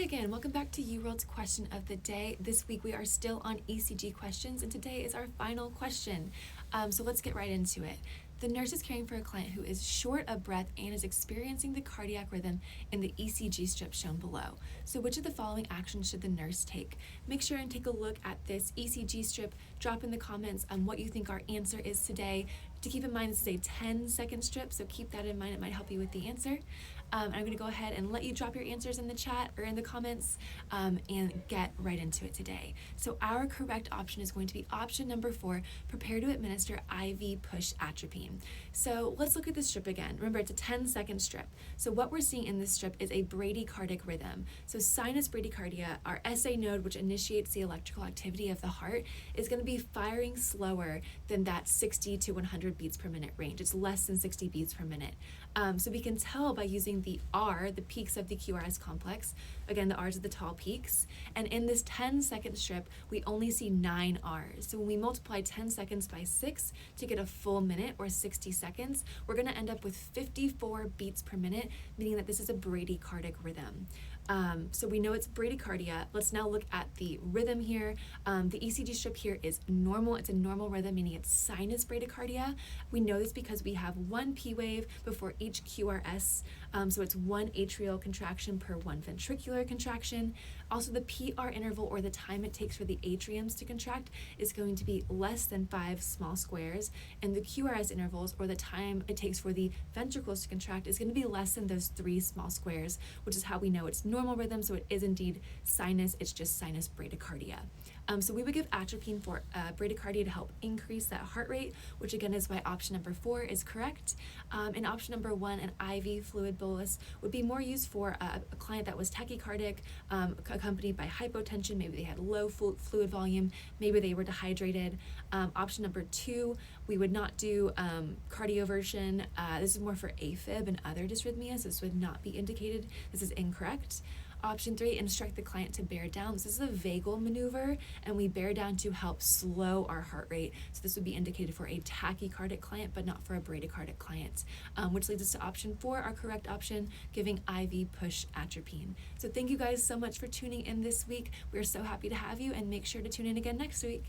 again, welcome back to UWorld's question of the day. This week we are still on ECG questions, and today is our final question. So let's get right into it. The nurse is caring for a client who is short of breath and is experiencing the cardiac rhythm in the ECG strip shown below. So which of the following actions should the nurse take? Make sure and take a look at this ECG strip. Drop in the comments what you think our answer is today. To keep in mind, this is a 10-second strip, so keep that in mind. It might help you with the answer. I'm going to go ahead and let you drop your answers in the chat or in the comments and get right into it today. So our correct option is going to be option number 4, prepare to administer IV push atropine. So let's look at this strip again. Remember, it's a 10-second strip. So what we're seeing in this strip is a bradycardic rhythm. So sinus bradycardia, our SA node, which initiates the electrical activity of the heart, is going to be firing slower than that 60 to 100 beats per minute range. It's less than 60 beats per minute. So we can tell by using the R, the peaks of the QRS complex. Again, the R's are the tall peaks. And in this 10-second strip, we only see 9 R's. So when we multiply 10 seconds by 6 to get a full minute or 60 seconds, we're going to end up with 54 beats per minute, meaning that this is a bradycardic rhythm. So we know it's bradycardia. Let's now look at the rhythm here. The ECG strip here is normal. It's a normal rhythm, meaning it's sinus bradycardia. We know this because we have one P wave before each QRS. So it's one atrial contraction per one ventricular contraction. Also, the PR interval, or the time it takes for the atriums to contract, is going to be less than 5 small squares. And the QRS intervals, or the time it takes for the ventricles to contract, is going to be less than those 3 small squares, which is how we know it's normal rhythm. So it is indeed sinus, it's just sinus bradycardia. So we would give atropine for bradycardia to help increase that heart rate, which again is why option number 4 is correct. And option number 1, an IV fluid bolus, would be more used for a client that was tachycardic, accompanied by hypotension. Maybe they had low fluid volume, maybe they were dehydrated. Option number 2, we would not do cardioversion. This is more for AFib and other dysrhythmias. This would not be indicated. This is incorrect. Option 3, instruct the client to bear down. This is a vagal maneuver, and we bear down to help slow our heart rate. So this would be indicated for a tachycardic client, but not for a bradycardic client, which leads us to option 4, our correct option, giving IV push atropine. So thank you guys so much for tuning in this week. We're so happy to have you, and make sure to tune in again next week.